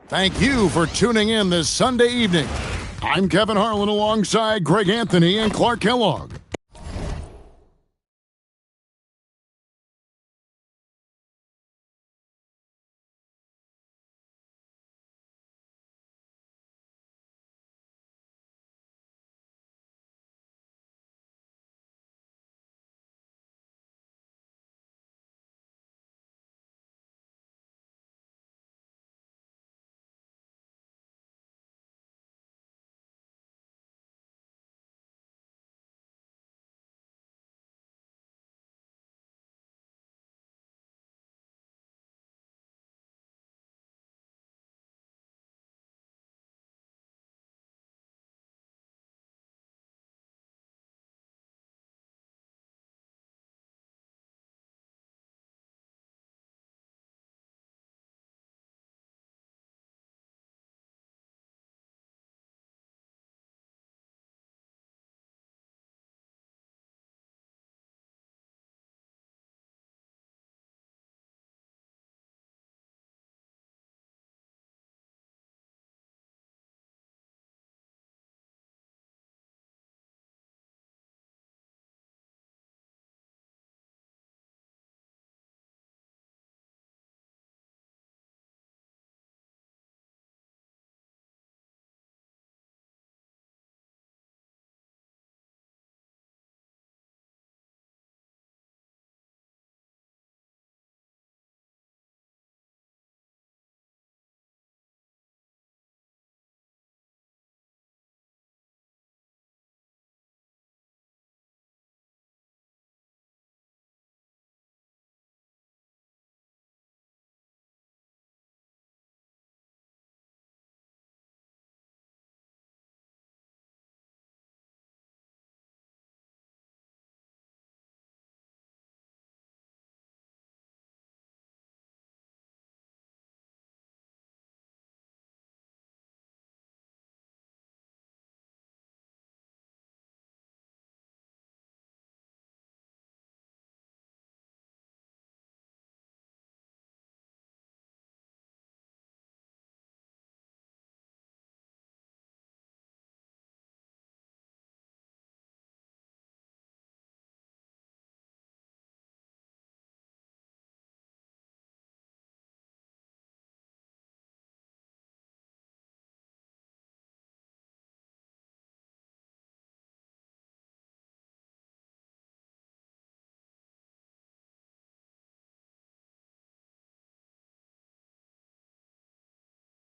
Thank you for tuning in this Sunday evening. I'm Kevin Harlan alongside Greg Anthony and Clark Kellogg.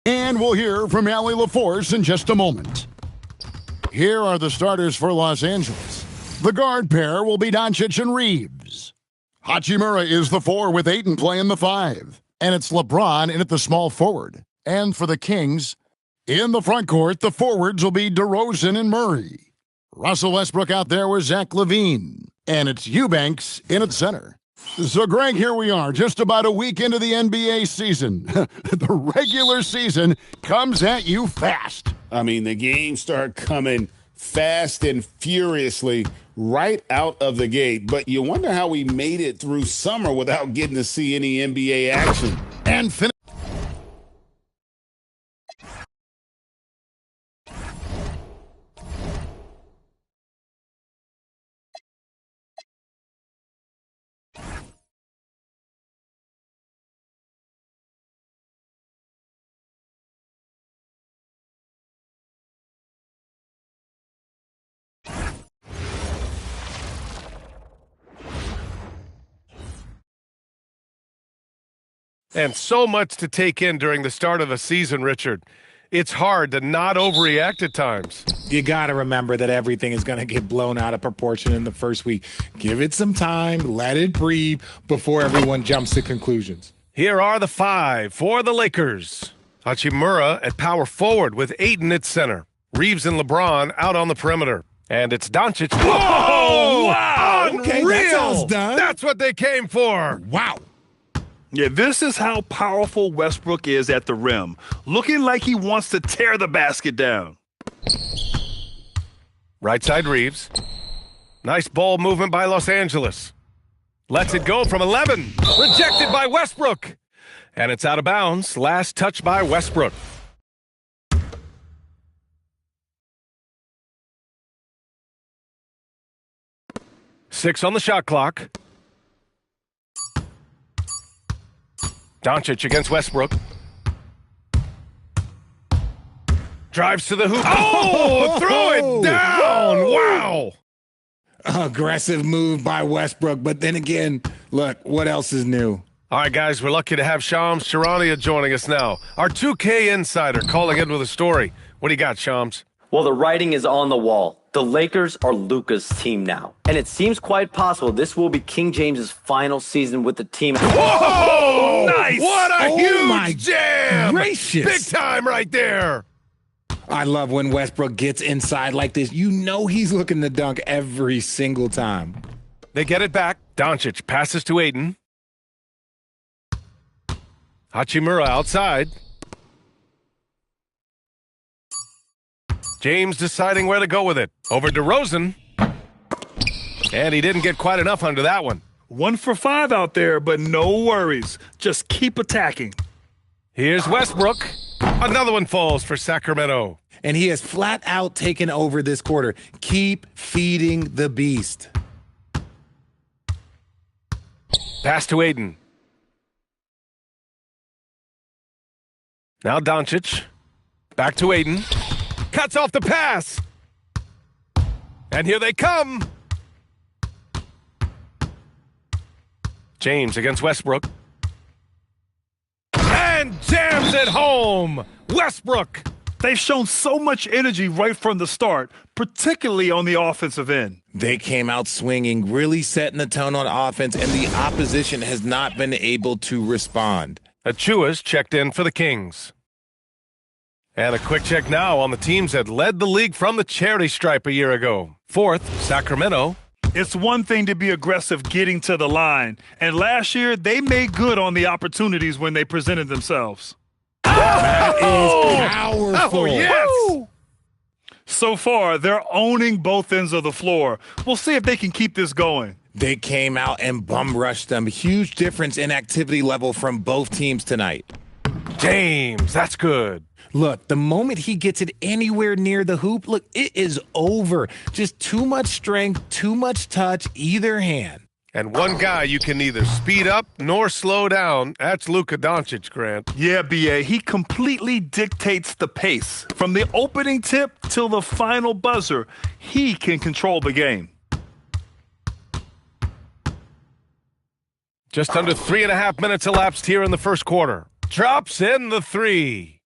And we'll hear from Allie LaForce in just a moment. Here are the starters for Los Angeles. The guard pair will be Doncic and Reeves. Hachimura is the 4 with Ayton playing the 5. And it's LeBron in at the small forward. And for the Kings, in the front court, the forwards will be DeRozan and Murray. Russell Westbrook out there with Zach LaVine. And it's Eubanks in at center. So, Greg, here we are, just about a week into the NBA season. The regular season comes at you fast. I mean, the games start coming fast and furiously right out of the gate. But you wonder how we made it through summer without getting to see any NBA action. And finish. And so much to take in during the start of a season, Richard. It's hard to not overreact at times. You got to remember that everything is going to get blown out of proportion in the first week. Give it some time, let it breathe before everyone jumps to conclusions. Here are the 5 for the Lakers. Hachimura at power forward with Ayton at center. Reeves and LeBron out on the perimeter. And it's Doncic. Whoa! Wow! Unreal! Okay, that sounds done. That's what they came for. Wow. Yeah, this is how powerful Westbrook is at the rim, looking like he wants to tear the basket down. Right side Reeves. Nice ball movement by Los Angeles. Lets it go from 11. Rejected by Westbrook. And it's out of bounds. Last touch by Westbrook. Six on the shot clock. Doncic against Westbrook. Drives to the hoop. Oh, throw it down. Wow. Aggressive move by Westbrook. But then again, look, what else is new? All right, guys, we're lucky to have Shams Charania joining us now. Our 2K insider calling in with a story. What do you got, Shams? Well, the writing is on the wall. The Lakers are Luka's team now. And it seems quite possible this will be King James's final season with the team. Whoa! Nice! What a my huge jam! gracious. Big time right there! I love when Westbrook gets inside like this. You know he's looking to dunk every single time. They get it back. Doncic passes to Ayton. Hachimura outside. James deciding where to go with it. Over DeRozan. And he didn't get quite enough under that one. 1 for 5 out there, but no worries. Just keep attacking. Here's Westbrook. Another one falls for Sacramento. And he has flat out taken over this quarter. Keep feeding the beast. Pass to Ayton. Now Doncic. Back to Ayton. Cuts off the pass. And here they come. James against Westbrook. And jams it home. Westbrook. They've shown so much energy right from the start, particularly on the offensive end. They came out swinging, really setting the tone on offense, and the opposition has not been able to respond. Achua's checked in for the Kings. And a quick check now on the teams that led the league from the charity stripe a year ago. 4th, Sacramento. It's one thing to be aggressive getting to the line, and last year they made good on the opportunities when they presented themselves. That is powerful. Oh, yes. So far, they're owning both ends of the floor. We'll see if they can keep this going. They came out and bum rushed them. Huge difference in activity level from both teams tonight. James, that's good. Look, the moment he gets it anywhere near the hoop, look, it is over. Just too much strength, too much touch, either hand. And one guy you can neither speed up nor slow down, that's Luka Doncic, Grant. Yeah, B.A., he completely dictates the pace. From the opening tip till the final buzzer, he can control the game. Just under 3.5 minutes elapsed here in the first quarter. Drops in the 3.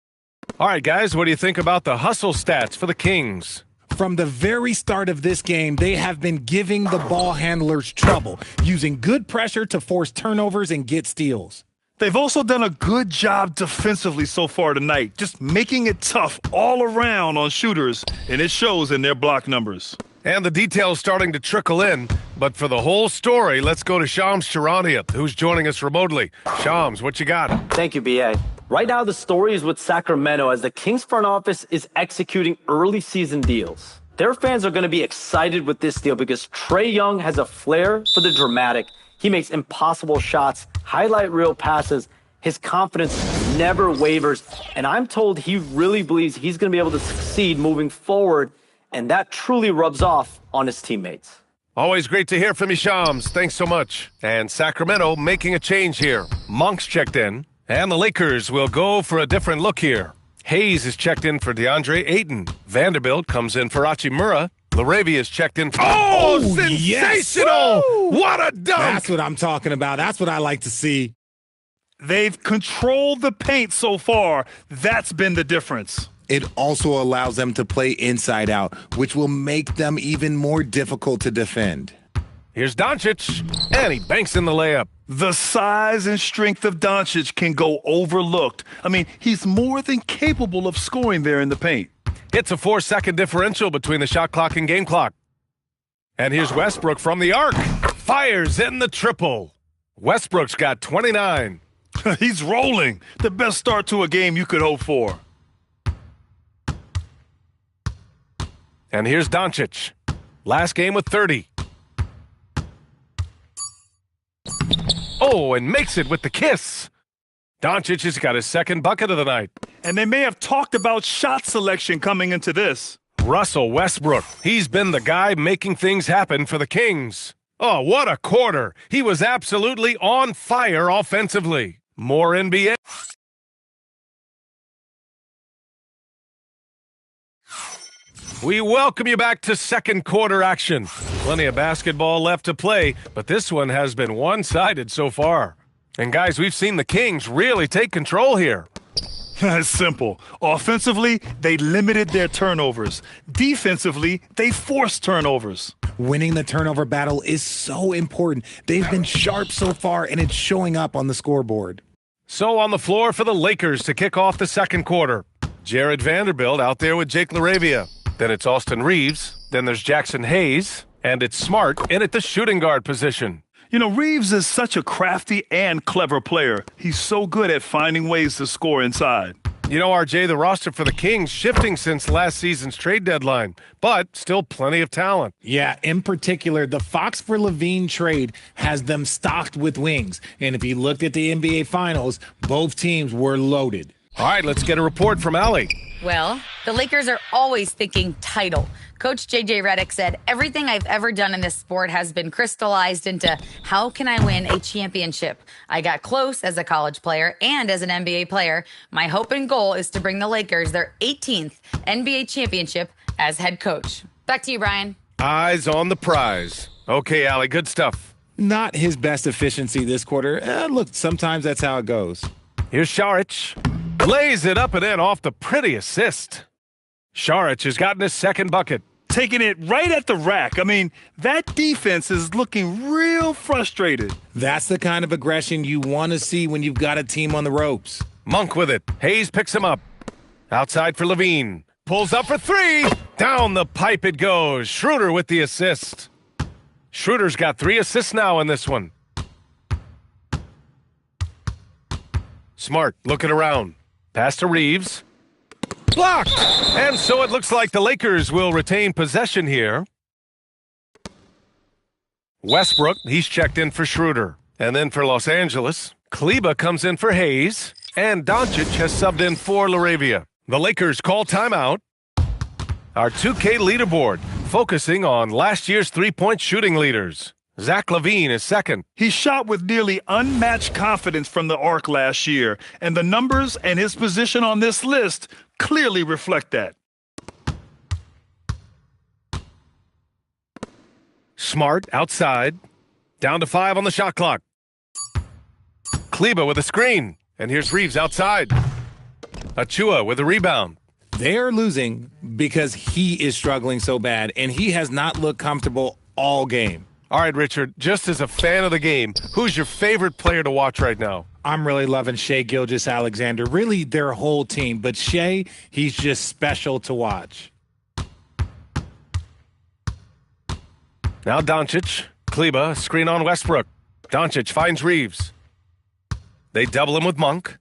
All right, guys, what do you think about the hustle stats for the Kings? From the very start of this game, they have been giving the ball handlers trouble, using good pressure to force turnovers and get steals. They've also done a good job defensively so far tonight, just making it tough all around on shooters, and it shows in their block numbers. And the details starting to trickle in. But for the whole story, let's go to Shams Charania, who's joining us remotely. Shams, what you got? Thank you, BA. Right now, the story is with Sacramento as the Kings front office is executing early season deals. Their fans are going to be excited with this deal because Trae Young has a flair for the dramatic. He makes impossible shots, highlight reel passes. His confidence never wavers. And I'm told he really believes he's going to be able to succeed moving forward. And that truly rubs off on his teammates. Always great to hear from you, Shams. Thanks so much. And Sacramento making a change here. Monk's checked in, and the Lakers will go for a different look here. Hayes is checked in for DeAndre Ayton. Vanderbilt comes in for Hachimura. LaRavia is checked in for... Oh, sensational! Yes. What a dunk! That's what I'm talking about. That's what I like to see. They've controlled the paint so far. That's been the difference. It also allows them to play inside out, which will make them even more difficult to defend. Here's Doncic, and he banks in the layup. The size and strength of Doncic can go overlooked. I mean, he's more than capable of scoring there in the paint. It's a 4-second differential between the shot clock and game clock. And here's Westbrook from the arc. Fires in the triple. Westbrook's got 29. He's rolling. The best start to a game you could hope for. And here's Doncic. Last game with 30. Oh, and makes it with the kiss. Doncic has got his second bucket of the night. And they may have talked about shot selection coming into this. Russell Westbrook. He's been the guy making things happen for the Kings. Oh, what a quarter. He was absolutely on fire offensively. More NBA. We welcome you back to second quarter action. Plenty of basketball left to play, but this one has been one-sided so far. And guys, we've seen the Kings really take control here. It's simple. Offensively, they limited their turnovers. Defensively, they forced turnovers. Winning the turnover battle is so important. They've been sharp so far, and it's showing up on the scoreboard. So on the floor for the Lakers to kick off the second quarter. Jared Vanderbilt out there with Jake LaRavia. Then it's Austin Reeves. Then there's Jackson Hayes. And it's Smart in at the shooting guard position. You know, Reeves is such a crafty and clever player. He's so good at finding ways to score inside. You know, RJ, the roster for the Kings shifting since last season's trade deadline, but still plenty of talent. Yeah, in particular, the Fox for LaVine trade has them stocked with wings. And if you looked at the NBA Finals, both teams were loaded. All right, let's get a report from Allie. Well, the Lakers are always thinking title. Coach J.J. Redick said, everything I've ever done in this sport has been crystallized into how can I win a championship? I got close as a college player and as an NBA player. My hope and goal is to bring the Lakers their 18th NBA championship as head coach. Back to you, Brian. Eyes on the prize. Okay, Allie, good stuff. Not his best efficiency this quarter. Look, sometimes that's how it goes. Here's Saric. Lays it up and in off the pretty assist. Saric has gotten his second bucket. Taking it right at the rack. I mean, that defense is looking real frustrated. That's the kind of aggression you want to see when you've got a team on the ropes. Monk with it. Hayes picks him up. Outside for LaVine. Pulls up for three. Down the pipe it goes. Schroeder with the assist. Schroeder's got 3 assists now in this one. Smart looking around. Pass to Reeves. Blocked! And so it looks like the Lakers will retain possession here. Westbrook, he's checked in for Schroeder. And then for Los Angeles, Kleber comes in for Hayes. And Doncic has subbed in for LaRavia. The Lakers call timeout. Our 2K leaderboard, focusing on last year's three-point shooting leaders. Zach LaVine is second. He shot with nearly unmatched confidence from the arc last year, and the numbers and his position on this list clearly reflect that. Smart outside. Down to 5 on the shot clock. Kleber with a screen. And here's Reeves outside. Achua with a rebound. They're losing because he is struggling so bad, and he has not looked comfortable all game. All right, Richard, just as a fan of the game, who's your favorite player to watch right now? I'm really loving Shai Gilgeous-Alexander, really their whole team. But Shai, he's just special to watch. Now Doncic. Kleber, screen on Westbrook. Doncic finds Reeves. They double him with Monk.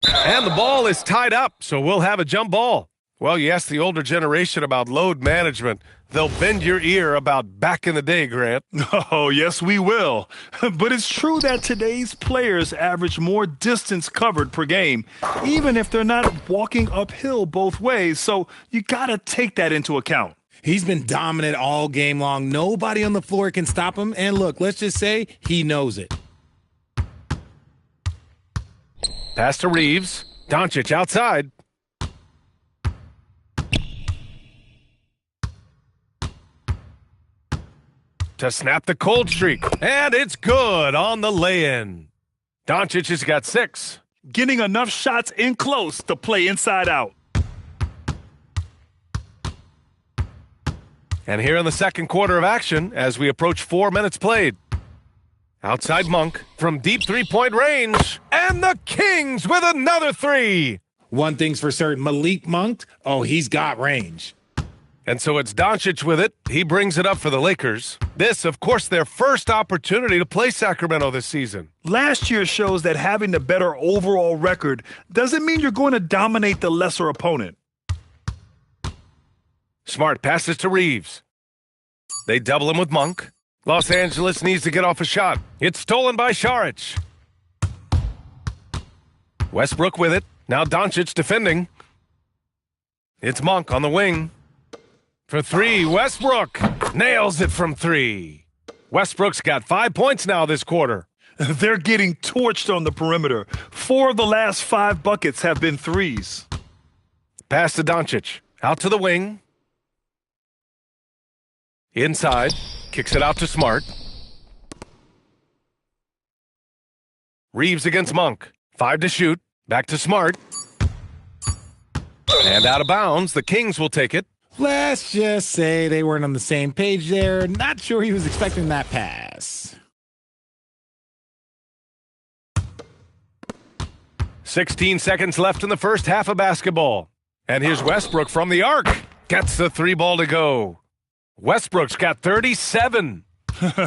And the ball is tied up, so we'll have a jump ball. Well, you ask the older generation about load management, they'll bend your ear about back in the day, Grant. Oh, yes, we will. But it's true that today's players average more distance covered per game, even if they're not walking uphill both ways. So you got to take that into account. He's been dominant all game long. Nobody on the floor can stop him. And look, let's just say he knows it. Pass to Reeves. Doncic outside. To snap the cold streak. And it's good on the lay-in. Doncic has got 6. Getting enough shots in close to play inside out. And here in the second quarter of action, as we approach 4 minutes played. Outside Monk from deep three-point range. And the Kings with another 3. One thing's for certain, Malik Monk, he's got range. And so it's Doncic with it. He brings it up for the Lakers. This, of course, their first opportunity to play Sacramento this season. Last year shows that having the better overall record doesn't mean you're going to dominate the lesser opponent. Smart passes to Reeves. They double him with Monk. Los Angeles needs to get off a shot. It's stolen by Saric. Westbrook with it. Now Doncic defending. It's Monk on the wing. For 3, Westbrook nails it from 3. Westbrook's got 5 points now this quarter. They're getting torched on the perimeter. 4 of the last 5 buckets have been threes. Pass to Doncic. Out to the wing. Inside. Kicks it out to Smart. Reeves against Monk. 5 to shoot. Back to Smart. And out of bounds. The Kings will take it. Let's just say they weren't on the same page there. Not sure he was expecting that pass. 16 seconds left in the first half of basketball. And here's Westbrook from the arc. Gets the 3 ball to go. Westbrook's got 37.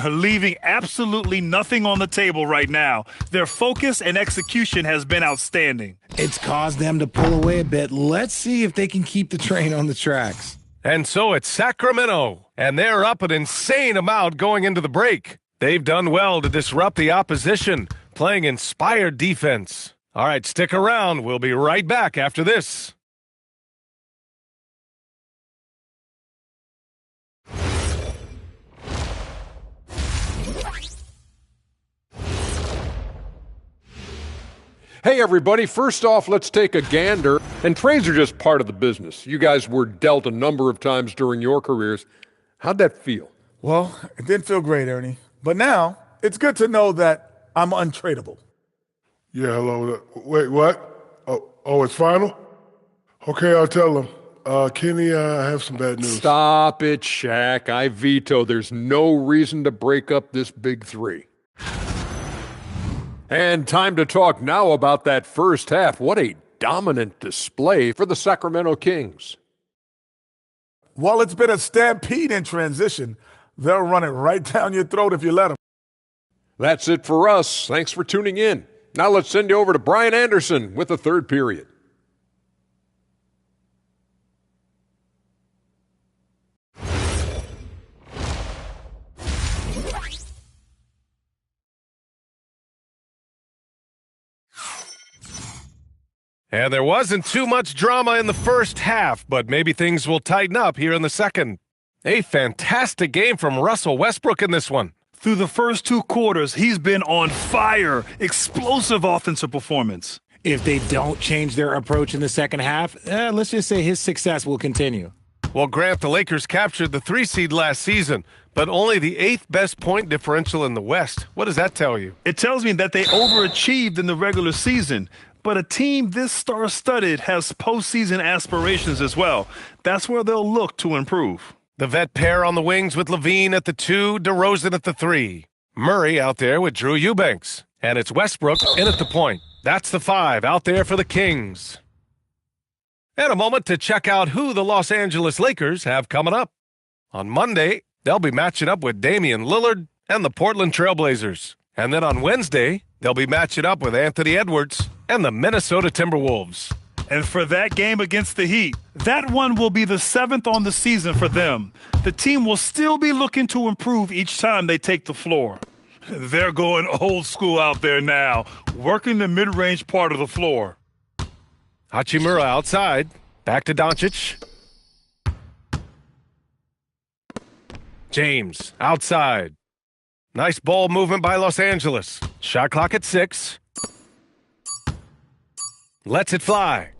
Leaving absolutely nothing on the table right now. Their focus and execution has been outstanding. It's caused them to pull away a bit. Let's see if they can keep the train on the tracks. And so it's Sacramento, and they're up an insane amount going into the break. They've done well to disrupt the opposition, playing inspired defense. All right, stick around. We'll be right back after this. Hey everybody, first off, let's take a gander. And trades are just part of the business. You guys were dealt a number of times during your careers. How'd that feel? Well, it didn't feel great, Ernie. But now, it's good to know that I'm untradeable. Yeah, hello. Wait, what? Oh, it's final? Okay, I'll tell them. Kenny, I have some bad news. Stop it, Shaq. I veto. There's no reason to break up this big 3. And time to talk now about that first half. What a dominant display for the Sacramento Kings. While it's been a stampede in transition, they'll run it right down your throat if you let them. That's it for us. Thanks for tuning in. Now let's send you over to Brian Anderson with the third period. And there wasn't too much drama in the first half, but maybe things will tighten up here in the second. A fantastic game from Russell Westbrook in this one. Through the first 2 quarters, he's been on fire. Explosive offensive performance. If they don't change their approach in the second half, let's just say his success will continue. Well, Grant, the Lakers captured the 3 seed last season, but only the 8th best point differential in the West. What does that tell you? It tells me that they overachieved in the regular season. But a team this star-studded has postseason aspirations as well. That's where they'll look to improve. The vet pair on the wings with Levine at the 2, DeRozan at the 3. Murray out there with Drew Eubanks. And it's Westbrook in at the point. That's the 5 out there for the Kings. And a moment to check out who the Los Angeles Lakers have coming up. On Monday, they'll be matching up with Damian Lillard and the Portland Trailblazers. And then on Wednesday, they'll be matching up with Anthony Edwards and the Minnesota Timberwolves. And for that game against the Heat, that one will be the 7th on the season for them. The team will still be looking to improve each time they take the floor. They're going old school out there now, working the mid-range part of the floor. Hachimura outside. Back to Doncic. James outside. Nice ball movement by Los Angeles. Shot clock at 6. Lets it fly.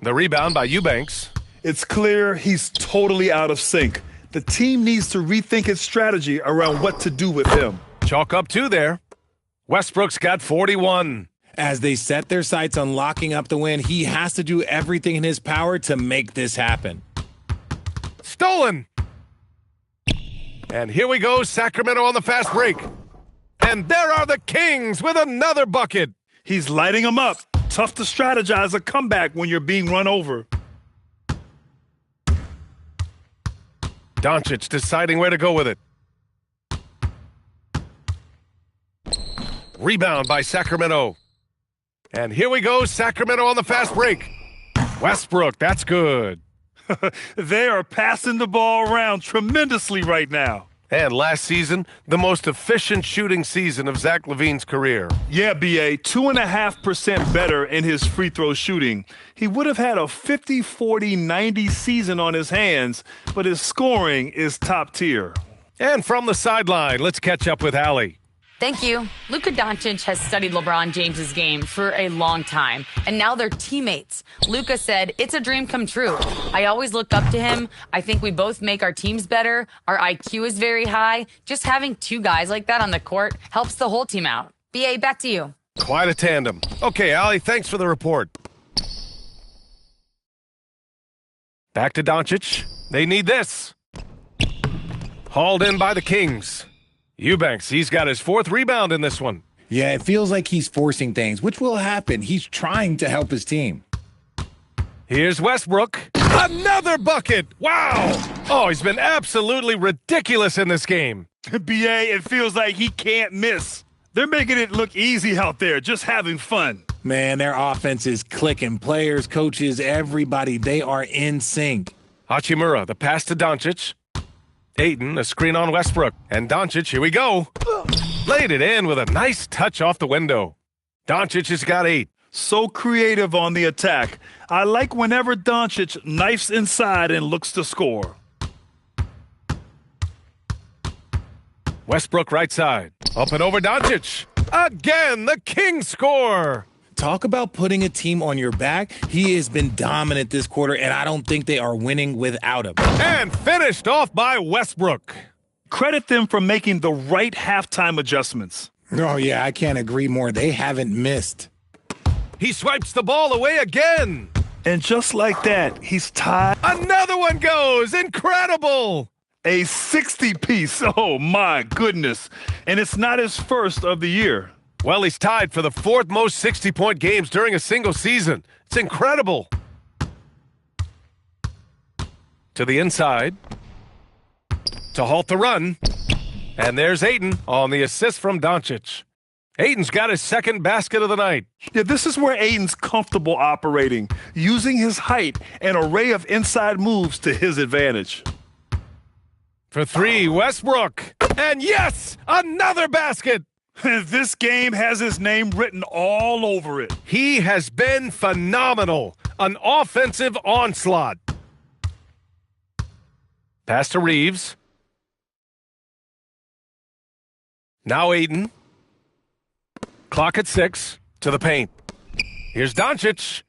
The rebound by Eubanks. It's clear he's totally out of sync. The team needs to rethink its strategy around what to do with him. Chalk up 2 there. Westbrook's got 41. As they set their sights on locking up the win, he has to do everything in his power to make this happen. Stolen. And here we go, Sacramento on the fast break. And there are the Kings with another bucket. He's lighting them up. Tough to strategize a comeback when you're being run over. Doncic deciding where to go with it. Rebound by Sacramento. And here we go, Sacramento on the fast break. Westbrook, that's good. They are passing the ball around tremendously right now. And last season, the most efficient shooting season of Zach LaVine's career. Yeah, B.A., 2.5% better in his free throw shooting. He would have had a 50-40-90 season on his hands, but his scoring is top tier. And from the sideline, let's catch up with Allie. Thank you. Luka Doncic has studied LeBron James's game for a long time, and now they're teammates. Luka said, "It's a dream come true. I always look up to him. I think we both make our teams better. Our IQ is very high. Just having 2 guys like that on the court helps the whole team out." BA, back to you. Quite a tandem. Okay, Allie, thanks for the report. Back to Doncic. They need this. Hauled in by the Kings. Eubanks, he's got his 4th rebound in this one. Yeah, it feels like he's forcing things, which will happen. He's trying to help his team. Here's Westbrook. Another bucket. Wow. Oh, he's been absolutely ridiculous in this game. B.A., it feels like he can't miss. They're making it look easy out there, just having fun. Man, their offense is clicking. Players, coaches, everybody, they are in sync. Hachimura, the pass to Doncic. Ayton, a screen on Westbrook. And Doncic, here we go. Laid it in with a nice touch off the window. Doncic has got 8. So creative on the attack. I like whenever Doncic knifes inside and looks to score. Westbrook right side. Up and over Doncic. Again, the Kings score. Talk about putting a team on your back. He has been dominant this quarter, and I don't think they are winning without him. And finished off by Westbrook. Credit them for making the right halftime adjustments. Oh, yeah, I can't agree more. They haven't missed. He swipes the ball away again. And just like that, he's tied. Another one goes. Incredible. A 60-piece. Oh, my goodness. And it's not his first of the year. Well, he's tied for the 4th most 60-point games during a single season. It's incredible. To the inside. To halt the run. And there's Ayton on the assist from Doncic. Ayton's got his 2nd basket of the night. Yeah, this is where Ayton's comfortable operating, using his height and array of inside moves to his advantage. For 3, Westbrook. And yes, another basket. This game has his name written all over it. He has been phenomenal. An offensive onslaught. Pass to Reeves. Now Ayton. Clock at 6. To the paint. Here's Doncic.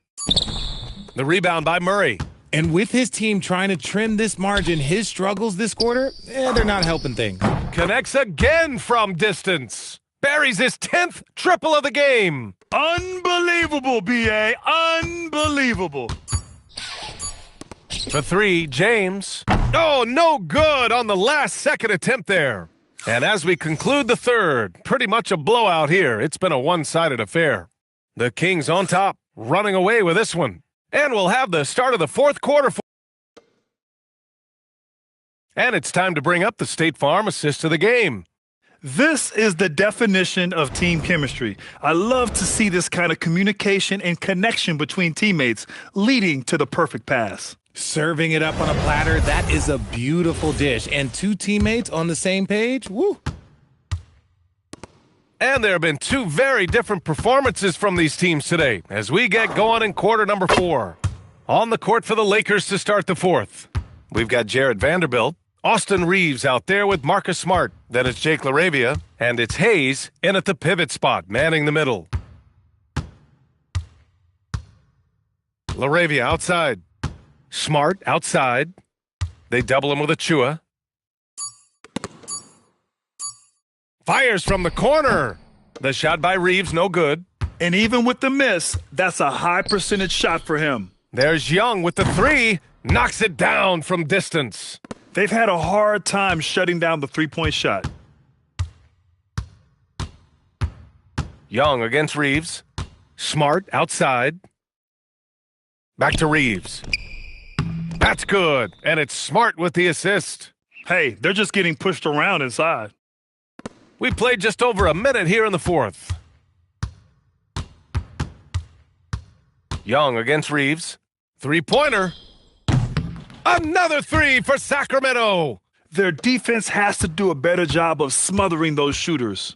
The rebound by Murray. And with his team trying to trim this margin, his struggles this quarter, they're not helping things. Connects again from distance. Buries his 10th triple of the game. Unbelievable, B.A. Unbelievable. For three, James. Oh, no good on the last second attempt there. And as we conclude the third, pretty much a blowout here. It's been a one-sided affair. The Kings on top, running away with this one. And we'll have the start of the fourth quarter. And it's time to bring up the State Farm assist of the game. This is the definition of team chemistry. I love to see this kind of communication and connection between teammates leading to the perfect pass. Serving it up on a platter, that is a beautiful dish. And two teammates on the same page, woo. And there have been two very different performances from these teams today as we get going in quarter number 4. On the court for the Lakers to start the fourth. We've got Jared Vanderbilt, Austin Reeves out there with Marcus Smart. Then it's Jake LaRavia, and it's Hayes in at the pivot spot, manning the middle. LaRavia outside. Smart outside. They double him with Achua. Fires from the corner. The shot by Reeves, no good. And even with the miss, that's a high percentage shot for him. There's Young with the three. Knocks it down from distance. They've had a hard time shutting down the three-point shot. Young against Reeves. Smart outside. Back to Reeves. That's good. And it's Smart with the assist. Hey, they're just getting pushed around inside. We played just over a minute here in the fourth. Young against Reeves. Three-pointer. Another three for Sacramento. Their defense has to do a better job of smothering those shooters.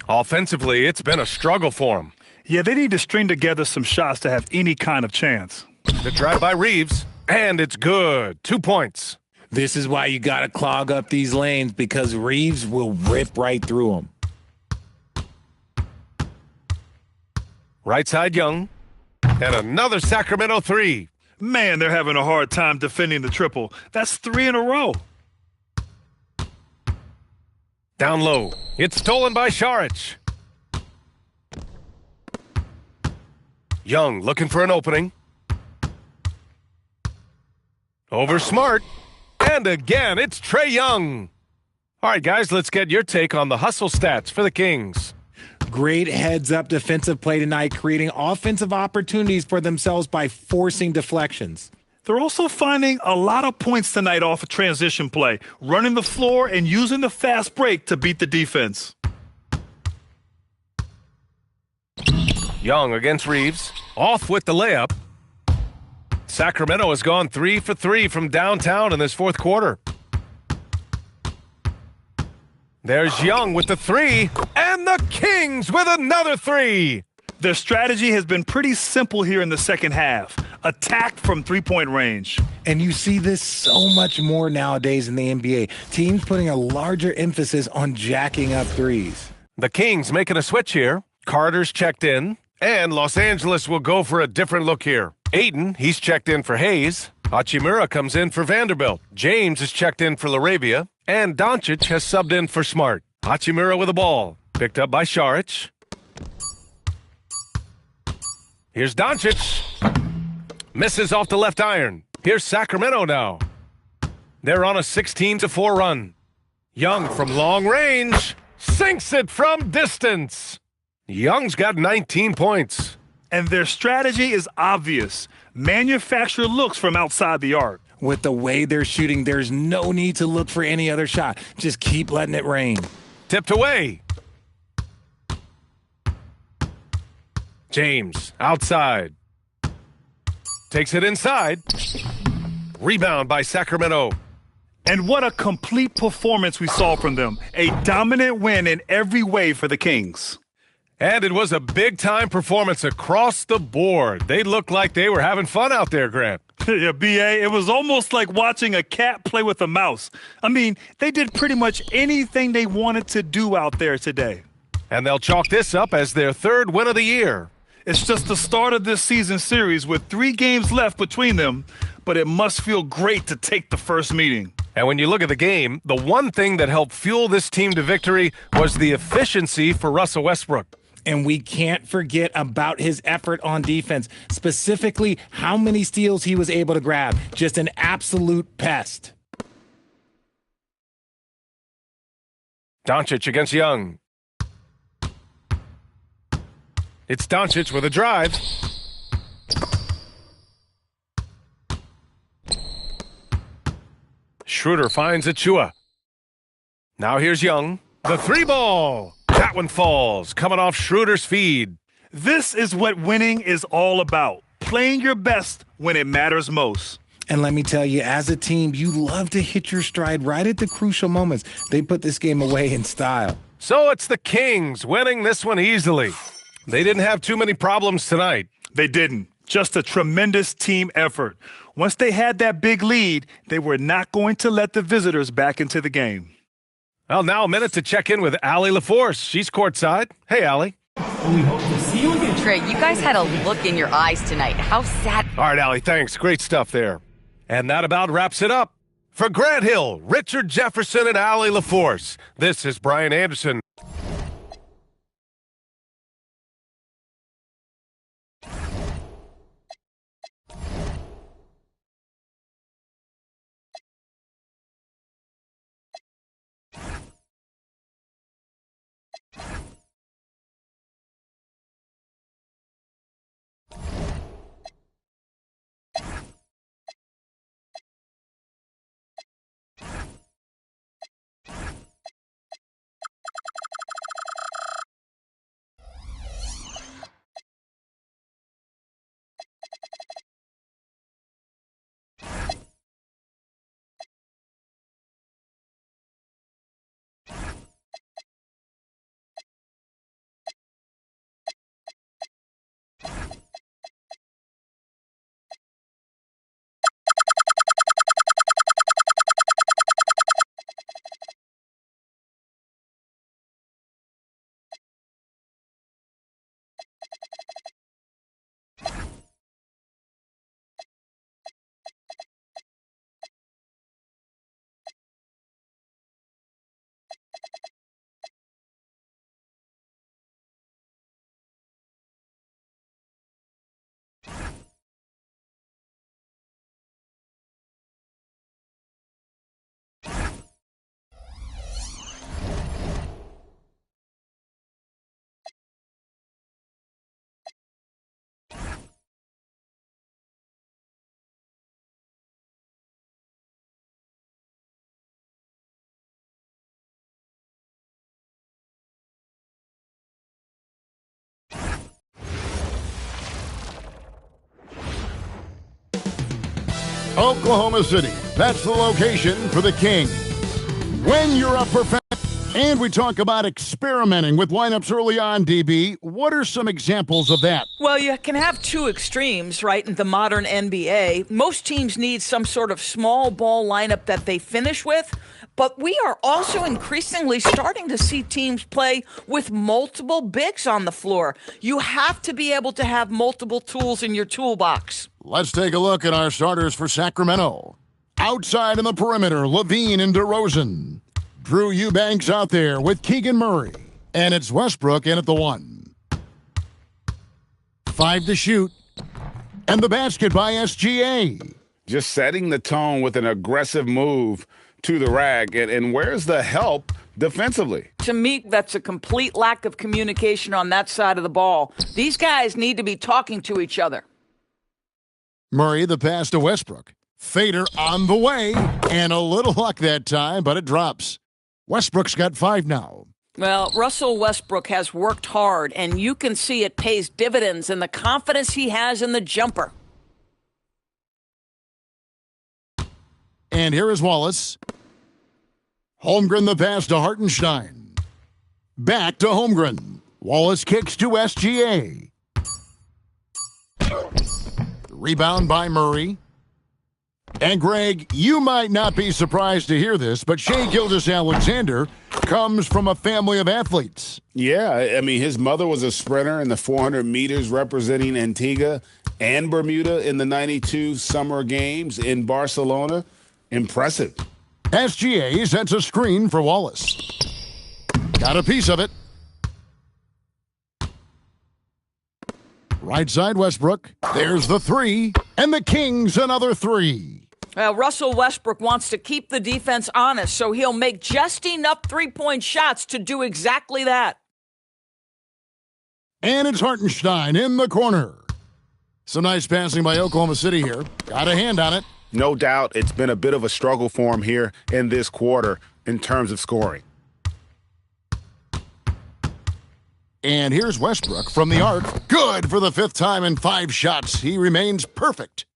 Offensively, it's been a struggle for them. Yeah, they need to string together some shots to have any kind of chance. The drive by Reeves, and it's good. 2 points. This is why you got to clog up these lanes, because Reeves will rip right through them. Right side Young, and another Sacramento three. Man, they're having a hard time defending the triple. That's 3 in a row. Down low. It's stolen by Šarić. Young looking for an opening. Over Smart. And again, it's Trae Young. All right, guys, let's get your take on the hustle stats for the Kings. Great heads-up defensive play tonight, creating offensive opportunities for themselves by forcing deflections. They're also finding a lot of points tonight off of transition play, running the floor and using the fast break to beat the defense. Young against Reeves, off with the layup. Sacramento has gone 3 for 3 from downtown in this fourth quarter. There's Young with the three, and the Kings with another three. Their strategy has been pretty simple here in the second half. Attack from three-point range. And you see this so much more nowadays in the NBA. Teams putting a larger emphasis on jacking up threes. The Kings making a switch here. Carter's checked in, and Los Angeles will go for a different look here. Ayton, he's checked in for Hayes. Hachimura comes in for Vanderbilt. James is checked in for LaRavia. And Doncic has subbed in for Smart. Hachimura with the ball. Picked up by Šarić. Here's Doncic. Misses off the left iron. Here's Sacramento now. They're on a 16-4 run. Young from long range. Sinks it from distance. Young's got 19 points. And their strategy is obvious. Manufacture looks from outside the arc. With the way they're shooting, there's no need to look for any other shot. Just keep letting it rain. Tipped away. James, outside. Takes it inside. Rebound by Sacramento. And what a complete performance we saw from them. A dominant win in every way for the Kings. And it was a big-time performance across the board. They looked like they were having fun out there, Grant. Yeah, B.A., it was almost like watching a cat play with a mouse. I mean, they did pretty much anything they wanted to do out there today. And they'll chalk this up as their third win of the year. It's just the start of this season series with 3 games left between them, but it must feel great to take the first meeting. And when you look at the game, the one thing that helped fuel this team to victory was the efficiency for Russell Westbrook. And we can't forget about his effort on defense, specifically how many steals he was able to grab. Just an absolute pest. Doncic against Young. It's Doncic with a drive. Schroeder finds Achua. Now here's Young. The three ball. That one falls, coming off Schroeder's feed. This is what winning is all about. Playing your best when it matters most. And let me tell you, as a team, you love to hit your stride right at the crucial moments. They put this game away in style. So it's the Kings winning this one easily. They didn't have too many problems tonight. They didn't. Just a tremendous team effort. Once they had that big lead, they were not going to let the visitors back into the game. Well, now a minute to check in with Allie LaForce. She's courtside. Hey, Allie. We hope to see you again. Trey, you guys had a look in your eyes tonight. How sad. All right, Allie, thanks. Great stuff there. And that about wraps it up. For Grant Hill, Richard Jefferson, and Allie LaForce, this is Brian Anderson. Oklahoma City. That's the location for the Kings. When you're a professional, and we talk about experimenting with lineups early on, DB, what are some examples of that? Well, you can have two extremes, right, in the modern NBA. Most teams need some sort of small ball lineup that they finish with, but we are also increasingly starting to see teams play with multiple bigs on the floor. You have to be able to have multiple tools in your toolbox. Let's take a look at our starters for Sacramento. Outside in the perimeter, Levine and DeRozan. Drew Eubanks out there with Keegan Murray. And it's Westbrook in at the 1. 5 to shoot. And the basket by SGA. Just setting the tone with an aggressive move to the rack. And where's the help defensively? To me, that's a complete lack of communication on that side of the ball. These guys need to be talking to each other. Murray, the pass to Westbrook. Fader on the way. And a little luck that time, but it drops. Westbrook's got 5 now. Well, Russell Westbrook has worked hard, and you can see it pays dividends in the confidence he has in the jumper. And here is Wallace. Holmgren the pass to Hartenstein. Back to Holmgren. Wallace kicks to SGA. Rebound by Murray. And Greg, you might not be surprised to hear this, but Shai Gilgeous-Alexander comes from a family of athletes. Yeah, I mean, his mother was a sprinter in the 400 meters representing Antigua and Bermuda in the 92 Summer Games in Barcelona. Impressive. SGA sets a screen for Wallace. Got a piece of it. Right side Westbrook. There's the three. And the Kings another three. Well, Russell Westbrook wants to keep the defense honest, so he'll make just enough three-point shots to do exactly that. And it's Hartenstein in the corner. Some nice passing by Oklahoma City here. Got a hand on it. No doubt it's been a bit of a struggle for him here in this quarter in terms of scoring. And here's Westbrook from the arc. Good for the fifth time in 5 shots. He remains perfect.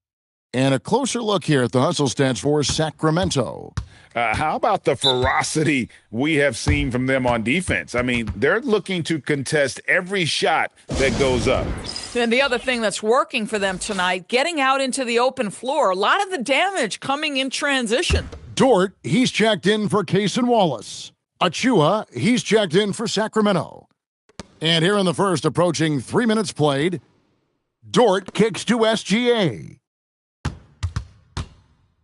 And a closer look here at the hustle stats for Sacramento. How about the ferocity we have seen from them on defense? I mean, they're looking to contest every shot that goes up. And the other thing that's working for them tonight, getting out into the open floor. A lot of the damage coming in transition. Dort, he's checked in for Case and Wallace. Achua, he's checked in for Sacramento. And here in the first, approaching 3 minutes played, Dort kicks to SGA.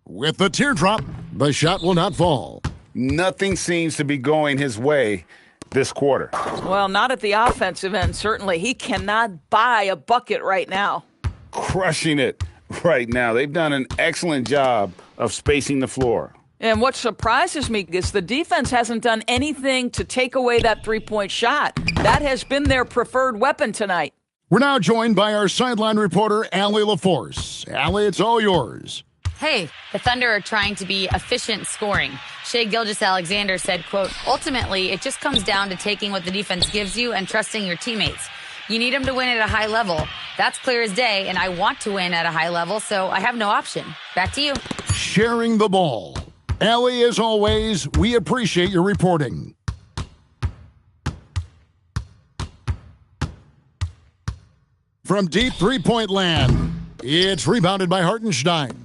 With the teardrop, the shot will not fall. Nothing seems to be going his way this quarter. Well, not at the offensive end, certainly. He cannot buy a bucket right now. Crushing it right now. They've done an excellent job of spacing the floor. And what surprises me is the defense hasn't done anything to take away that three-point shot. That has been their preferred weapon tonight. We're now joined by our sideline reporter, Allie LaForce. Allie, it's all yours. Hey, the Thunder are trying to be efficient scoring. Shai Gilgeous-Alexander said, quote, ultimately, it just comes down to taking what the defense gives you and trusting your teammates. You need them to win at a high level. That's clear as day, and I want to win at a high level, so I have no option. Back to you. Sharing the ball. Allie, as always, we appreciate your reporting. From deep three-point land, it's rebounded by Hartenstein.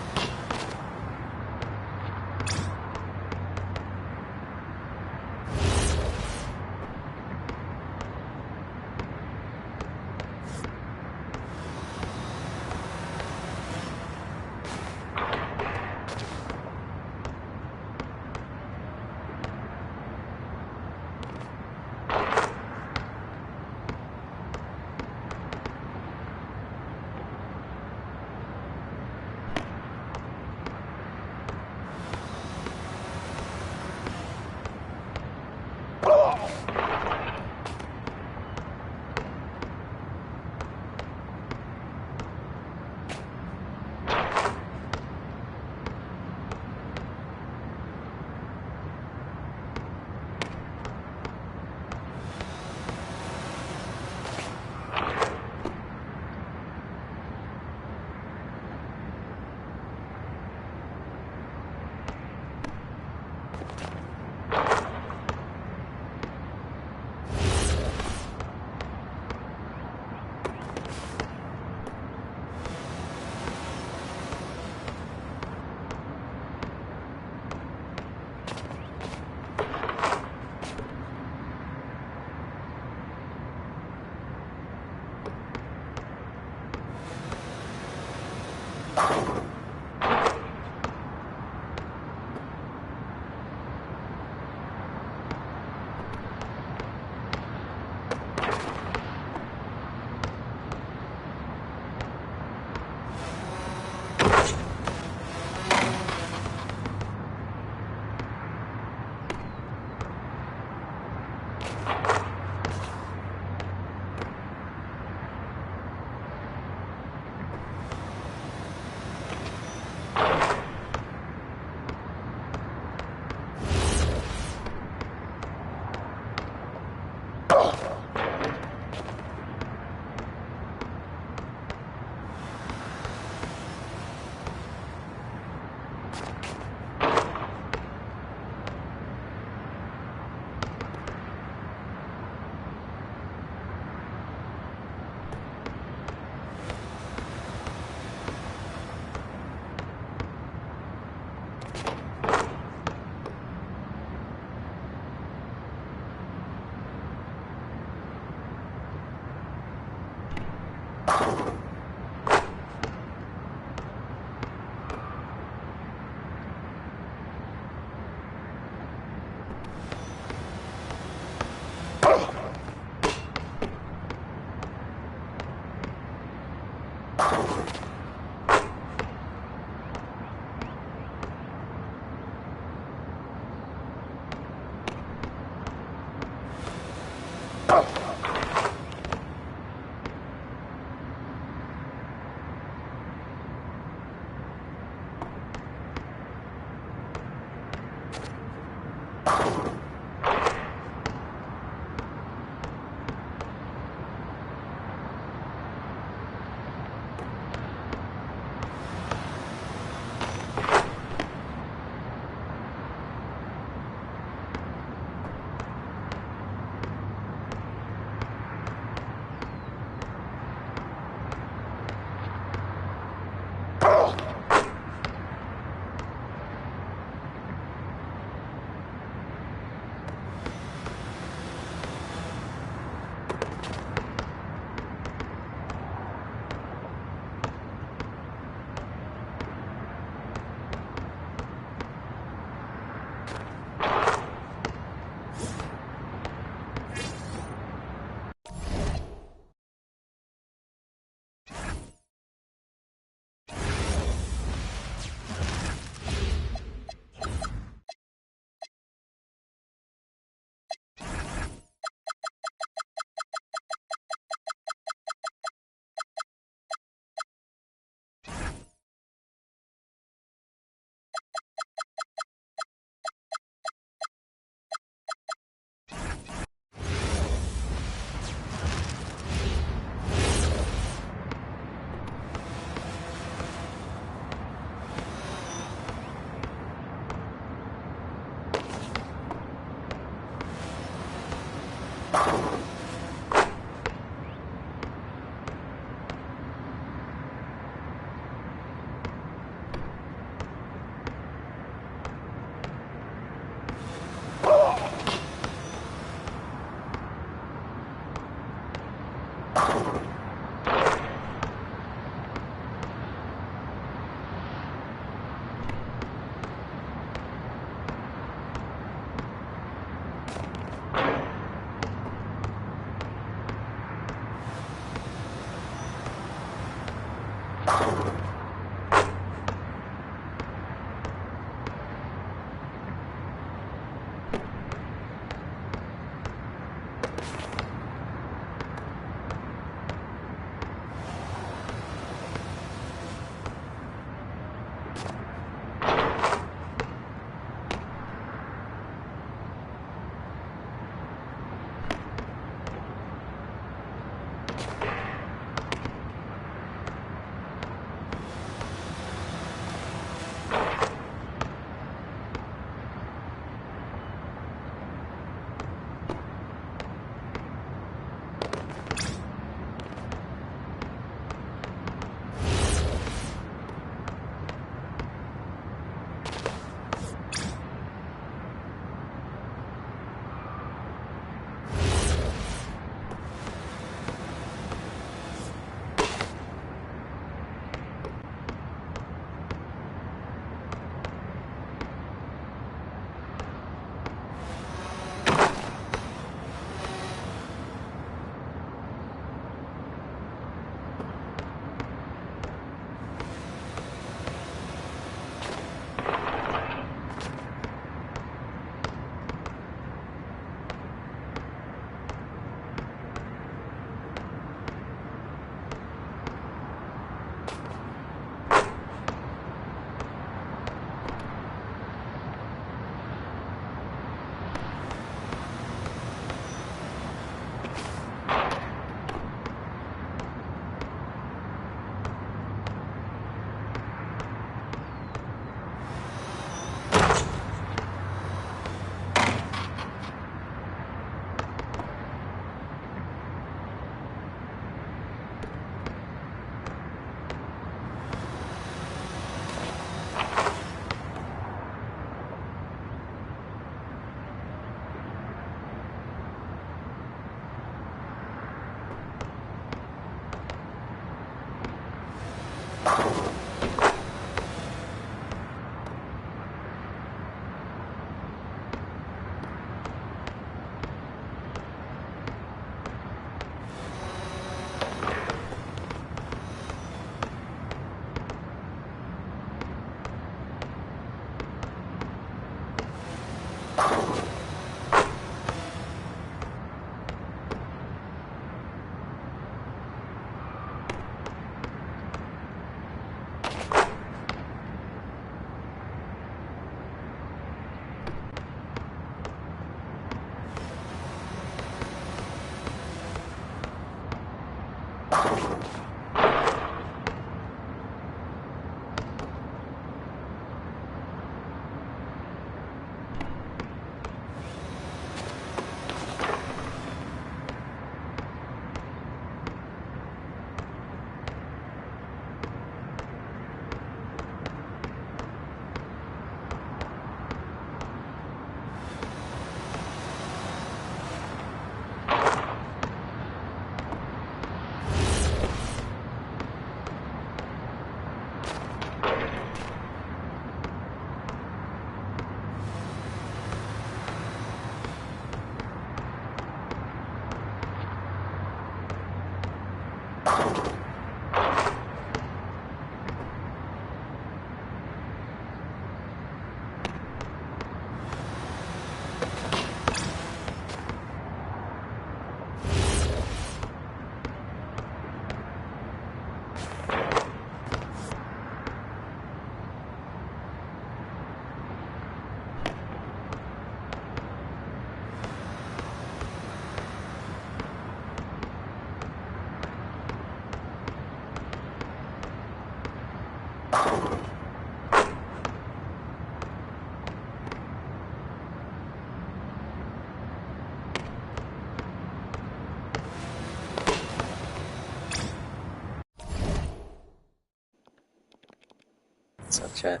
So chat.